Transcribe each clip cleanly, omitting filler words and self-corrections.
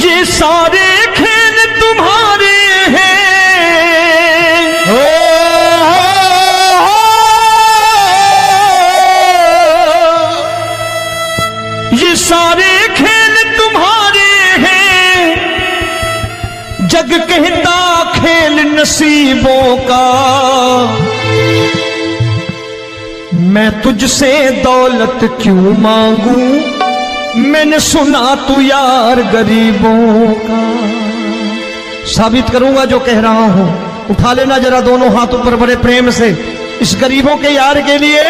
ये सारे खेल तुम्हारे हैं, ये सारे खेल तुम्हारे हैं, जग कहता खेल नसीबों का। मैं तुझसे दौलत क्यों मांगू, मैंने सुना तू यार गरीबों का। साबित करूंगा जो कह रहा हूं। उठा लेना जरा दोनों हाथ ऊपर बड़े प्रेम से इस गरीबों के यार के लिए।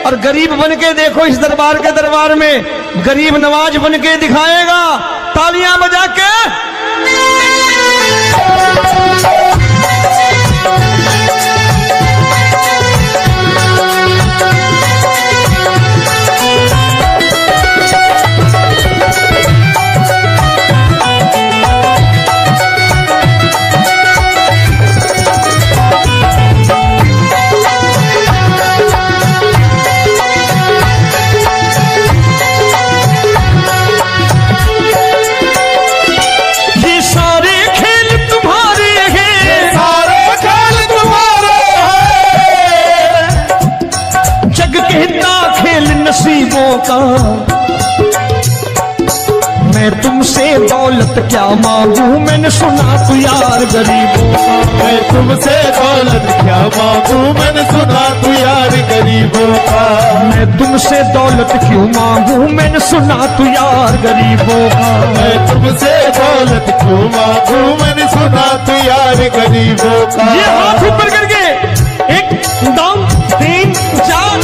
और गरीब बन के देखो इस दरबार के दरबार में गरीब नवाज बन के दिखाएगा, तालियां बजा के। नसीबों का मैं तुमसे दौलत क्या मांगू, मैंने सुना तू यार गरीबों का। मैं तुमसे दौलत क्या मांगू, मैंने सुना तू यार गरीबों का। मैं तुमसे दौलत क्यों मांगू, मैंने सुना तू यार गरीबों का। मैं तुमसे दौलत क्यों मांगू, मैंने सुना तू यार गरीबों का। ये हाथ ऊपर करके 1 2 3 4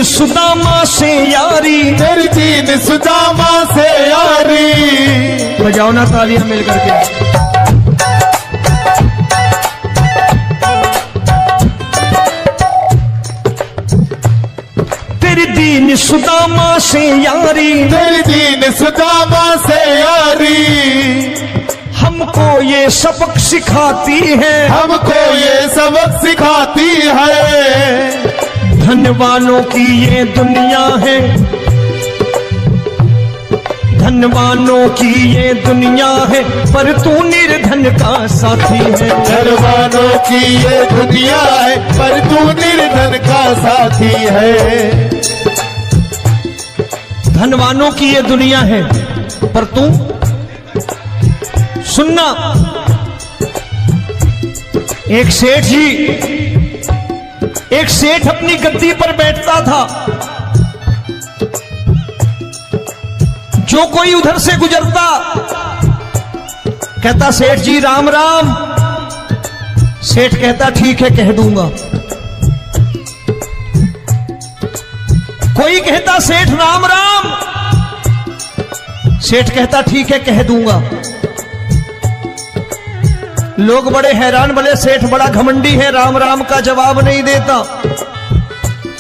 सुदामा से यारी, तेरी दीन सुदामा से यारी। बजाओ ना तालियां मिल करके। तेरी दीन सुदामा से यारी, तेरी दीन सुदामा से यारी। हमको ये सबक सिखाती है, हमको ये सबक सिखाती है। धनवानों की ये दुनिया है, धनवानों की ये दुनिया है, पर तू निर्धन का साथी है। धनवानों की ये दुनिया है, पर तू निर्धन का साथी है। धनवानों की ये दुनिया है, पर तू सुनना। एक सेठ अपनी गद्दी पर बैठता था। जो कोई उधर से गुजरता कहता सेठ जी राम राम। सेठ कहता ठीक है कह दूंगा। कोई कहता सेठ राम राम। सेठ कहता ठीक है कह दूंगा। लोग बड़े हैरान, बोले सेठ बड़ा घमंडी है, राम राम का जवाब नहीं देता,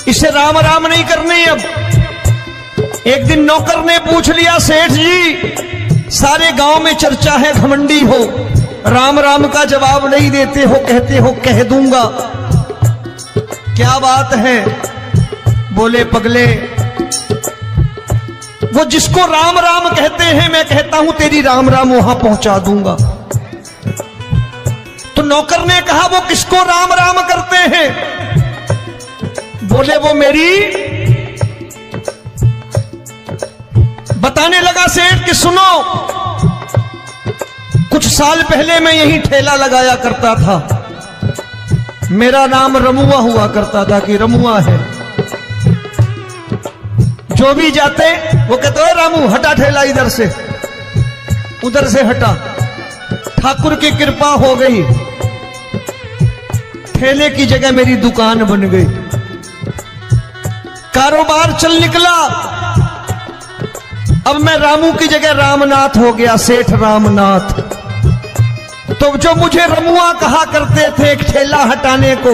इसे राम राम नहीं करनी। अब एक दिन नौकर ने पूछ लिया सेठ जी सारे गांव में चर्चा है घमंडी हो, राम राम का जवाब नहीं देते हो, कहते हो कह दूंगा, क्या बात है? बोले पगले वो जिसको राम राम कहते हैं मैं कहता हूं तेरी राम राम वहां पहुंचा दूंगा। तो नौकर ने कहा वो किसको राम राम करते हैं? बोले वो मेरी। बताने लगा सेठ कि सुनो, कुछ साल पहले मैं यही ठेला लगाया करता था, मेरा नाम रमुआ हुआ करता था कि रमुआ है। जो भी जाते वो कहते हो रामू हटा ठेला इधर से, उधर से हटा। ठाकुर की कृपा हो गई, ठेले की जगह मेरी दुकान बन गई, कारोबार चल निकला। अब मैं रामू की जगह रामनाथ हो गया, सेठ रामनाथ। तो जो मुझे रमुआ कहा करते थे एक ठेला हटाने को,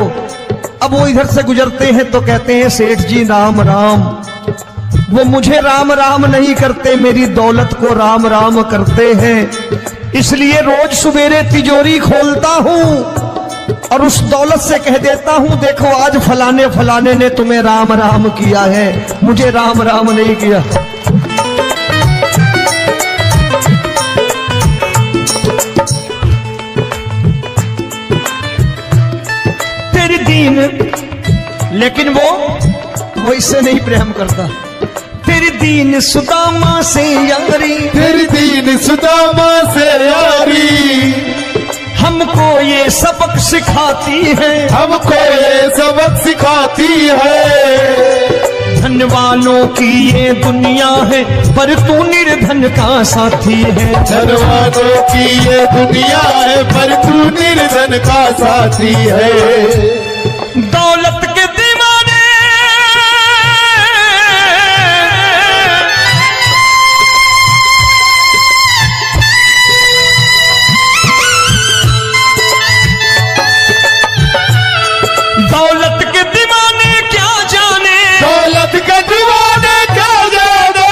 अब वो इधर से गुजरते हैं तो कहते हैं सेठ जी राम राम। वो मुझे राम राम नहीं करते, मेरी दौलत को राम राम करते हैं। इसलिए रोज सवेरे तिजोरी खोलता हूं और उस दौलत से कह देता हूं देखो आज फलाने फलाने ने तुम्हें राम राम किया है, मुझे राम राम नहीं किया। तेरी दीन, लेकिन वो इससे नहीं प्रेम करता। तेरी दीन सुदामा से यारी, तेरी दीन सुदामा से यारी, हमको ये सबक सिखाती है, हमको ये सबक सिखाती है। धन वालों की ये दुनिया है पर तू निर्धन का साथी है। धन वालों की ये दुनिया है पर तू निर्धन का साथी है। दौलत के दीवाने दौलत के दीवाने क्या जाने, दौलत के दीवाने क्या जाने,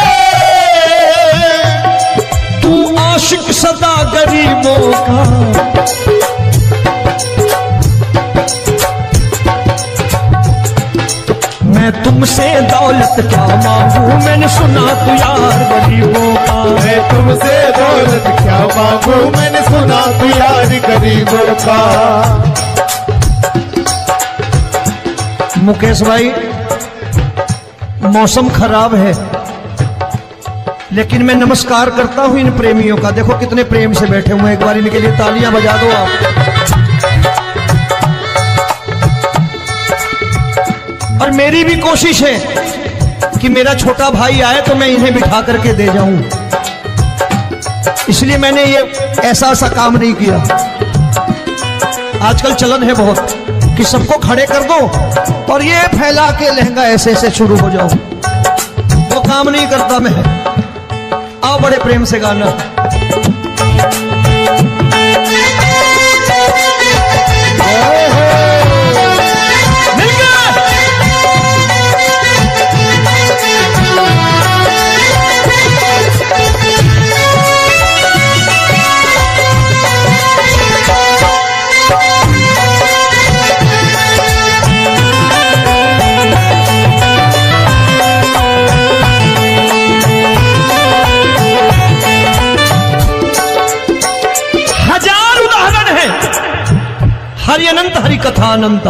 तू आशिक सदा गरीबों का। मैं तुमसे दौलत क्या मांगू, मैंने सुना तू यार गरीबों का। मैं तुमसे दौलत क्या मांगू, मैंने सुना तू यार गरीबों का। मुकेश भाई, मौसम खराब है लेकिन मैं नमस्कार करता हूं इन प्रेमियों का। देखो कितने प्रेम से बैठे हुए हैं, एक बार इनके लिए तालियां बजा दो आप। और मेरी भी कोशिश है कि मेरा छोटा भाई आए तो मैं इन्हें बिठा करके दे जाऊं, इसलिए मैंने ये ऐसा काम नहीं किया। आजकल चलन है बहुत कि सबको खड़े कर दो और ये फैला के लहंगा ऐसे ऐसे शुरू हो जाओ, वो काम नहीं करता मैं। आओ बड़े प्रेम से गाना। हरि अनंत हरि कथा अनंत।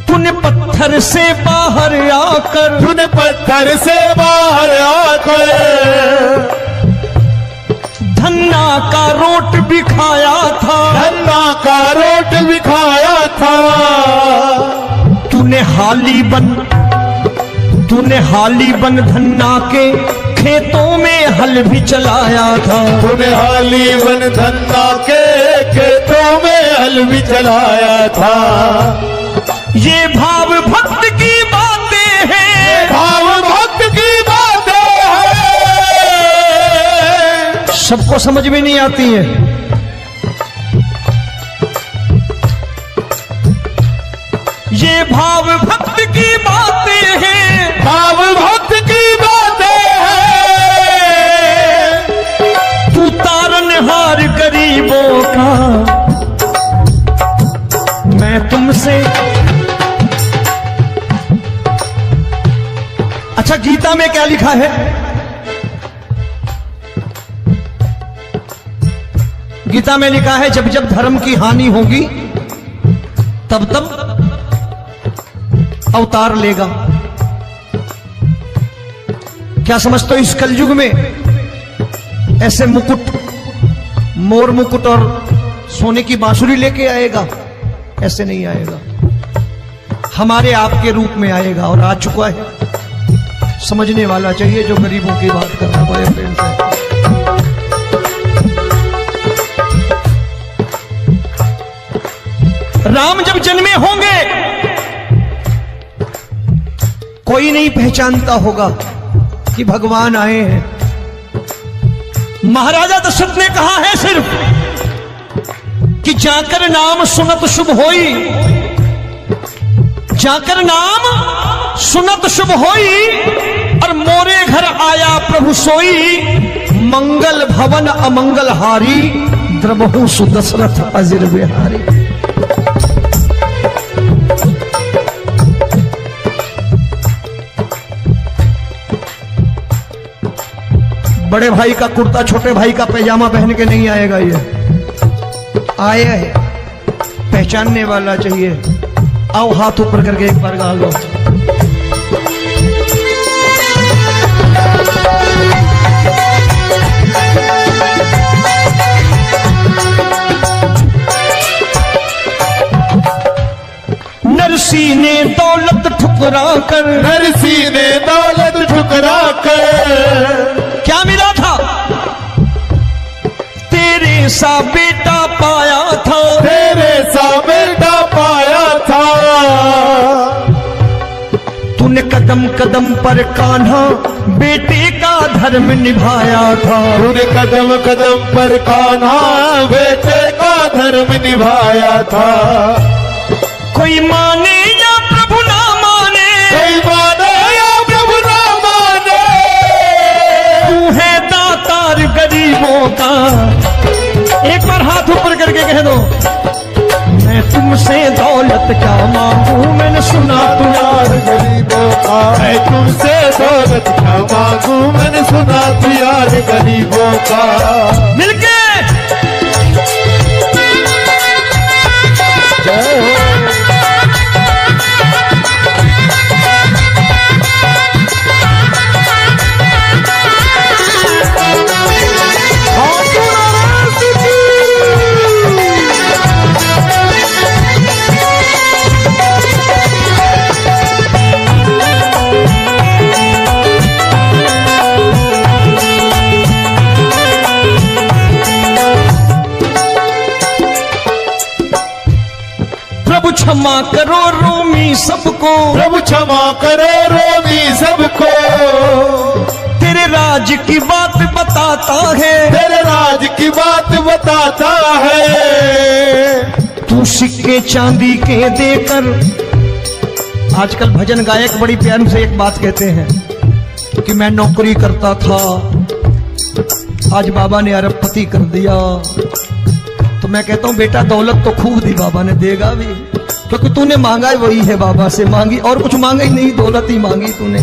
तूने पत्थर से बाहर आकर, तूने पत्थर से बाहर आकर धन्ना का रोट भी खाया था, धन्ना का रोट भी खाया था। तूने हाली बन धन्ना के खेतों में हल भी चलाया था। तूने हाली बन धन्ना के खेतों में हल भी चलाया था। ये भाव भक्त की बातें हैं, भाव भक्त की बातें हैं, सबको समझ में नहीं आती है। ये भाव भक्त की बातें हैं, भाव भक्त की बातें हैं। तू तारनहार गरीबों का, मैं तुमसे। अच्छा, गीता में क्या लिखा है? गीता में लिखा है जब जब धर्म की हानि होगी तब तब अवतार लेगा। क्या समझते हो इस कलयुग में ऐसे मुकुट, मोर मुकुट और सोने की बांसुरी लेके आएगा? ऐसे नहीं आएगा, हमारे आपके रूप में आएगा और आ चुका है। समझने वाला चाहिए जो गरीबों की बात कर रहा बड़े प्रेम से। राम जब जन्मे होंगे कोई नहीं पहचानता होगा, कि भगवान आए हैं। महाराजा दशरथ ने कहा है सिर्फ कि जाकर नाम सुनत शुभ होई, जाकर नाम सुनत शुभ होई, और मोरे घर आया प्रभु सोई, मंगल भवन अमंगल हारी, द्रबहु सुदशरथ अजिर बिहारी। बड़े भाई का कुर्ता छोटे भाई का पैजामा पहन के नहीं आएगा, ये आया है पहचानने वाला चाहिए। आओ हाथ ऊपर करके एक बार गा लो। नरसी ने दौलत ठुकरा कर, नरसी ने दौलत ठुकरा कर, क्या मिला था? तेरे सा बेटा पाया था, तेरे सा बेटा पाया था। तूने कदम कदम पर कान्हा बेटे का धर्म निभाया था, तूने कदम कदम पर कान्हा बेटे का धर्म निभाया था। कोई माने या प्रभु ना माने, कोई माने या प्रभु ना माने, तू है दातार गरीबों का। एक बार हाथ ऊपर करके कह दो, मैं तुमसे दौलत क्या मांगू, मैंने सुना तू यार गरीबों का। मैं तुमसे दौलत क्या मांगू, मैंने सुना तू यार गरीबों का। मिलके जय हो। प्रभु क्षमा करो रोमी सबको, प्रभु क्षमा करो रोमी सबको। तेरे राज की बात बताता है, तेरे राज की बात बताता है। तू सिक्के चांदी के देकर। आजकल भजन गायक बड़ी प्यार से एक बात कहते हैं कि मैं नौकरी करता था, आज बाबा ने अरबपति कर दिया। तो मैं कहता हूं बेटा दौलत तो खूब दी बाबा ने, देगा भी, क्योंकि तूने मांगा ही वही है बाबा से, मांगी और कुछ मांगा ही नहीं, दौलत ही मांगी तूने।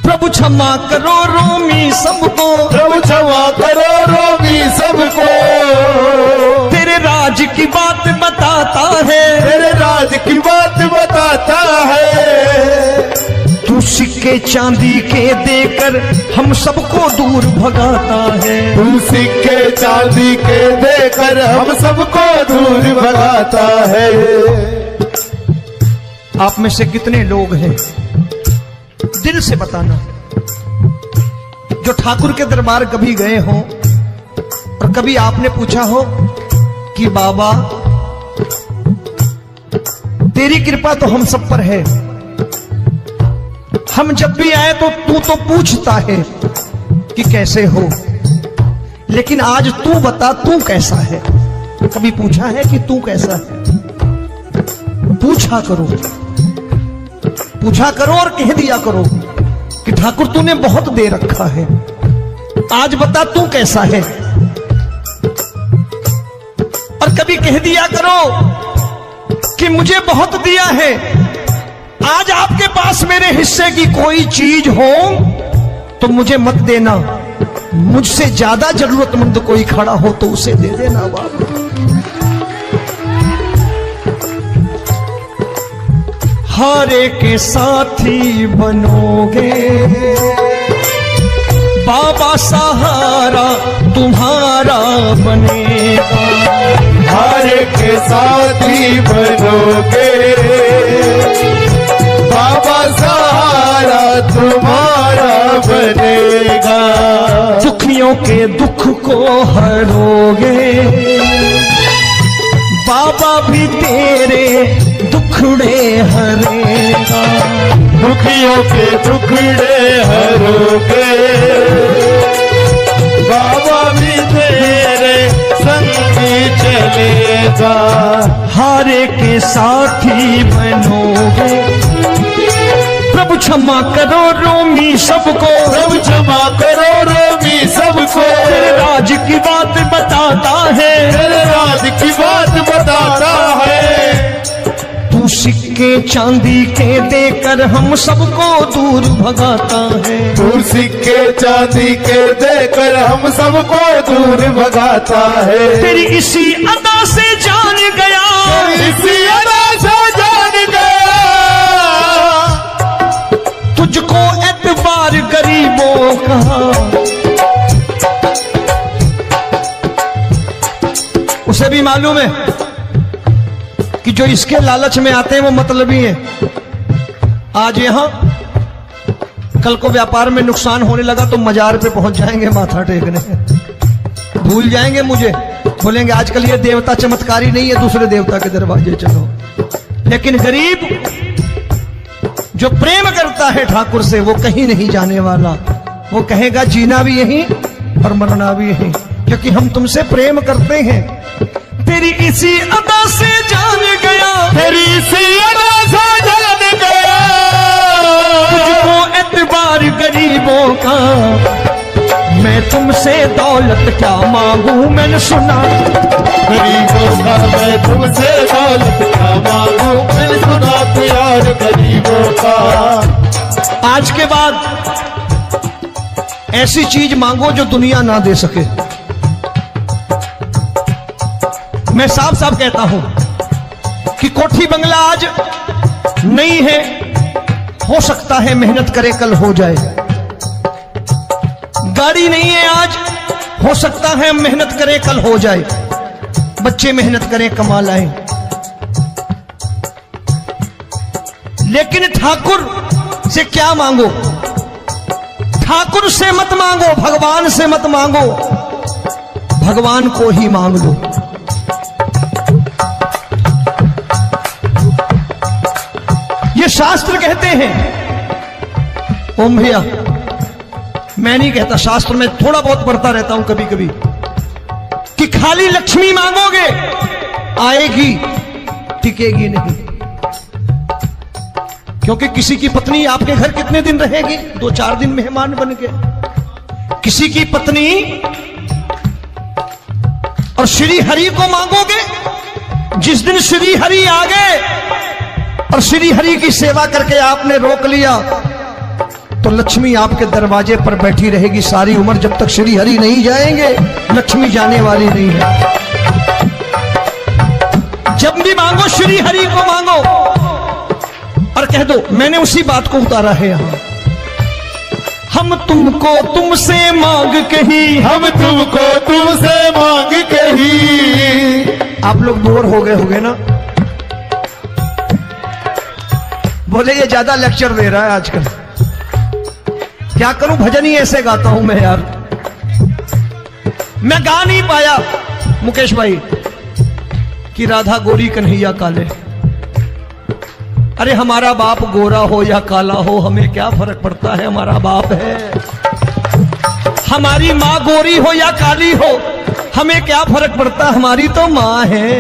प्रभु क्षमा करो रोमी सबको, प्रभु क्षमा करो रोमी सबको। तेरे राज की बात बताता है, तेरे राज की बात बताता है। तू सिक्के चांदी के देकर हम सबको दूर भगाता है, तू सिक्के चांदी के देकर हम सबको दूर भगाता है। आप में से कितने लोग हैं, दिल से बताना, जो ठाकुर के दरबार कभी गए हो और कभी आपने पूछा हो कि बाबा तेरी कृपा तो हम सब पर है, हम जब भी आए तो तू तो पूछता है कि कैसे हो, लेकिन आज तू बता तू कैसा है। कभी पूछा है कि तू कैसा है? पूछा करो, पूछा करो और कह दिया करो कि ठाकुर तूने बहुत दे रखा है, आज बता तू कैसा है। और कभी कह दिया करो कि मुझे बहुत दिया है, आज आपके पास मेरे हिस्से की कोई चीज हो तो मुझे मत देना, मुझसे ज्यादा जरूरतमंद कोई खड़ा हो तो उसे दे देना बाबा। हारे के साथी बनोगे बाबा, सहारा तुम्हारा बनेगा। हारे के साथी बनोगे बाबा, सहारा तुम्हारा बनेगा। दुखियों के दुख को हरोगे बाबा, भी तेरे दुखड़े हरेगा। दुखियों के टुकड़े हरोगे, बाबा भी तेरे संगी चलेगा। हारे के साथी बनोगे, प्रभु क्षमा करो रोमी सबको, प्रभु क्षमा करो रोमी सबको। तेरे राज की बात बताता है, तेरे राज की बात बताता है। तू सिक्के चांदी के देकर हम सबको दूर भगाता है। तू सिक्के चांदी के देकर हम सबको दूर भगाता है। तेरी इसी अदा से जान गया, इसी अदा से जान गया, तुझको एतबार गरीबों का। उसे भी मालूम है कि जो इसके लालच में आते हैं वो मतलबी हैं। आज यहां कल को व्यापार में नुकसान होने लगा तो मजार पे पहुंच जाएंगे माथा टेकने, भूल जाएंगे मुझे, बोलेंगे आजकल ये देवता चमत्कारी नहीं है, दूसरे देवता के दरवाजे चलो। लेकिन गरीब जो प्रेम करता है ठाकुर से वो कहीं नहीं जाने वाला, वो कहेगा जीना भी यहीं और मरना भी यहीं, क्योंकि हम तुमसे प्रेम करते हैं। तेरी इसी अदा से जान गया, तेरी इसी अदा से जान गया, तुझको एतबार गरीबों का। मैं तुमसे दौलत क्या मांगू, मैंने सुना गरीबों का। मैं तुमसे दौलत क्या मांगू, मैंने सुना प्यार गरीबों का। आज के बाद ऐसी चीज मांगो जो दुनिया ना दे सके। मैं साफ साफ कहता हूं कि कोठी बंगला आज नहीं है, हो सकता है मेहनत करे कल हो जाए। गाड़ी नहीं है आज, हो सकता है मेहनत करें कल हो जाए। बच्चे मेहनत करें कमा लाएं, लेकिन ठाकुर से क्या मांगो? ठाकुर से मत मांगो, भगवान से मत मांगो, भगवान को ही मांग लो। ये शास्त्र कहते हैं। ओम भैया, मैं नहीं कहता, शास्त्र में थोड़ा बहुत पढ़ता रहता हूं कभी कभी, कि खाली लक्ष्मी मांगोगे आएगी, टिकेगी नहीं। क्योंकि किसी की पत्नी आपके घर कितने दिन रहेगी? 2-4 दिन मेहमान बन के। किसी की पत्नी और श्री हरि को मांगोगे, जिस दिन श्री हरि आ गए और श्री हरि की सेवा करके आपने रोक लिया तो लक्ष्मी आपके दरवाजे पर बैठी रहेगी सारी उम्र। जब तक श्री हरि नहीं जाएंगे लक्ष्मी जाने वाली नहीं है। जब भी मांगो श्री हरि को मांगो और कह दो मैंने उसी बात को उतारा है यहां। हम तुमको तुमसे मांग कही, हम तुमको तुमसे मांग कही। आप लोग बोर हो गए होंगे ना, बोले ये ज्यादा लेक्चर दे रहा है आजकल। क्या करूं, भजन ही ऐसे गाता हूं मैं यार। मैं गा नहीं पाया मुकेश भाई कि राधा गोरी कन्हैया काले। अरे हमारा बाप गोरा हो या काला हो हमें क्या फर्क पड़ता है, हमारा बाप है। हमारी माँ गोरी हो या काली हो हमें क्या फर्क पड़ता, हमारी तो माँ है।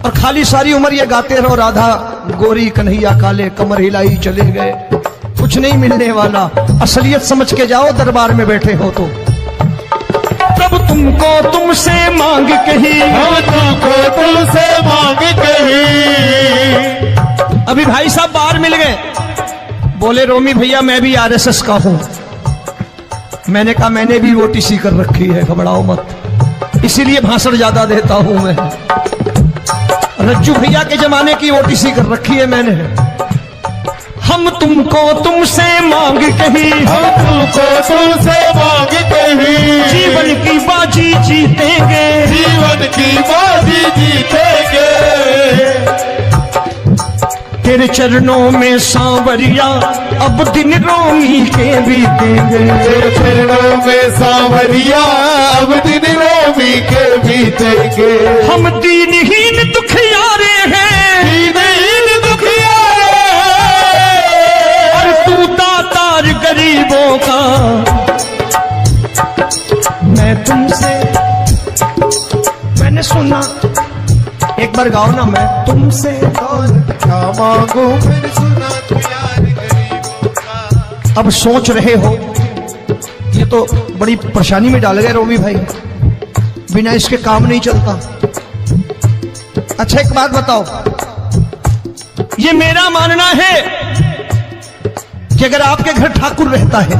और खाली सारी उम्र ये गाते रहो राधा गोरी कन्हैया काले, कमर हिलाई चले गए, कुछ नहीं मिलने वाला। असलियत समझ के जाओ दरबार में बैठे हो तो। प्रभु तुमको तुमसे मांग कही, हम तुमको तुमसे मांग कही। अभी भाई साहब बाहर मिल गए, बोले रोमी भैया मैं भी आरएसएस का हूं। मैंने कहा मैंने भी ओटीसी कर रखी है, घबराओ मत, इसीलिए भाषण ज्यादा देता हूं मैं। रज्जू भैया के जमाने की ओटीसी कर रखी है मैंने। हम तुमको तुमसे मांग कही, हम तुमको तुमसे मांग कही। जीवन की बाजी जीतेंगे, जीवन की बाजी जीतेंगे। तेरे चरणों में सांवरिया अब दिन रोमी के बीतेंगे। तेरे चरणों में सांवरिया अब दिन रोमी के बीतेंगे। हम दीनहीन दुखियारे हैं, दीनहीन दुखियारे हैं, बार गाओ ना, मैं तुमसे दौलत क्या मांगू, मैंने सुना तू यार गरीबों का। अब सोच रहे हो ये तो बड़ी परेशानी में डाल गए रोमी भाई, बिना इसके काम नहीं चलता। अच्छा एक बात बताओ, ये मेरा मानना है कि अगर आपके घर ठाकुर रहता है,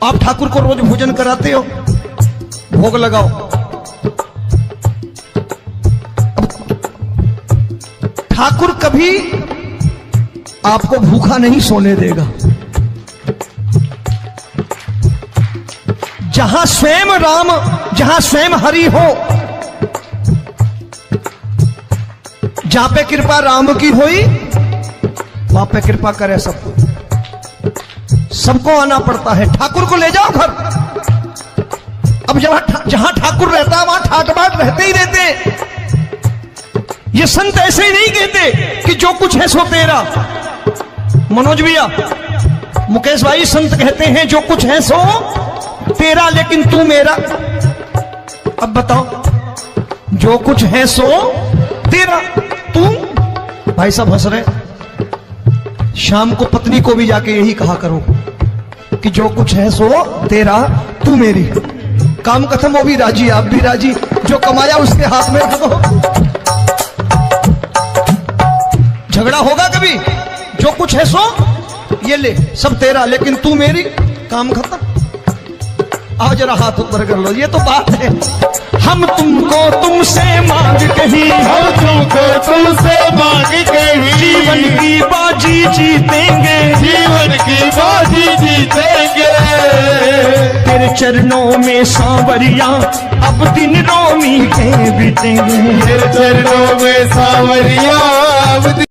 आप ठाकुर को रोज भोजन कराते हो, भोग लगाओ, ठाकुर कभी आपको भूखा नहीं सोने देगा। जहां स्वयं राम, जहां स्वयं हरि हो, जहां पे कृपा राम की हुई, वहां पे कृपा करे सबको, सबको आना पड़ता है। ठाकुर को ले जाओ घर। अब जहां ठाकुर रहता है वहां ठाट बाट रहते ही रहते। ये संत ऐसे ही नहीं कहते कि जो कुछ है सो तेरा। मनोज भैया, मुकेश भाई, संत कहते हैं जो कुछ है सो तेरा, लेकिन तू मेरा। अब बताओ, जो कुछ है सो तेरा, तू। भाई साहब हंस रहे। शाम को पत्नी को भी जाके यही कहा करो कि जो कुछ है सो तेरा, तू मेरी। काम खत्म, वो भी राजी, आप भी राजी, जो कमाया उसके हाथ में रखो। झगड़ा होगा कभी? जो कुछ है सो ये ले, सब तेरा, लेकिन तू मेरी। काम खत्म। आओ जरा हाथ ऊपर कर लो, ये तो बात है। हम तुमको तुमसे मांग कहीं, हम तुमको तुमसे मांग कहीं, जीवन की बाजी जीतेंगे, जीवन की बाजी जीतेंगे। तेरे चरणों में सांवरिया अब दिन रोमी के बीतेंगे, तेरे चरणों में सांवरिया अब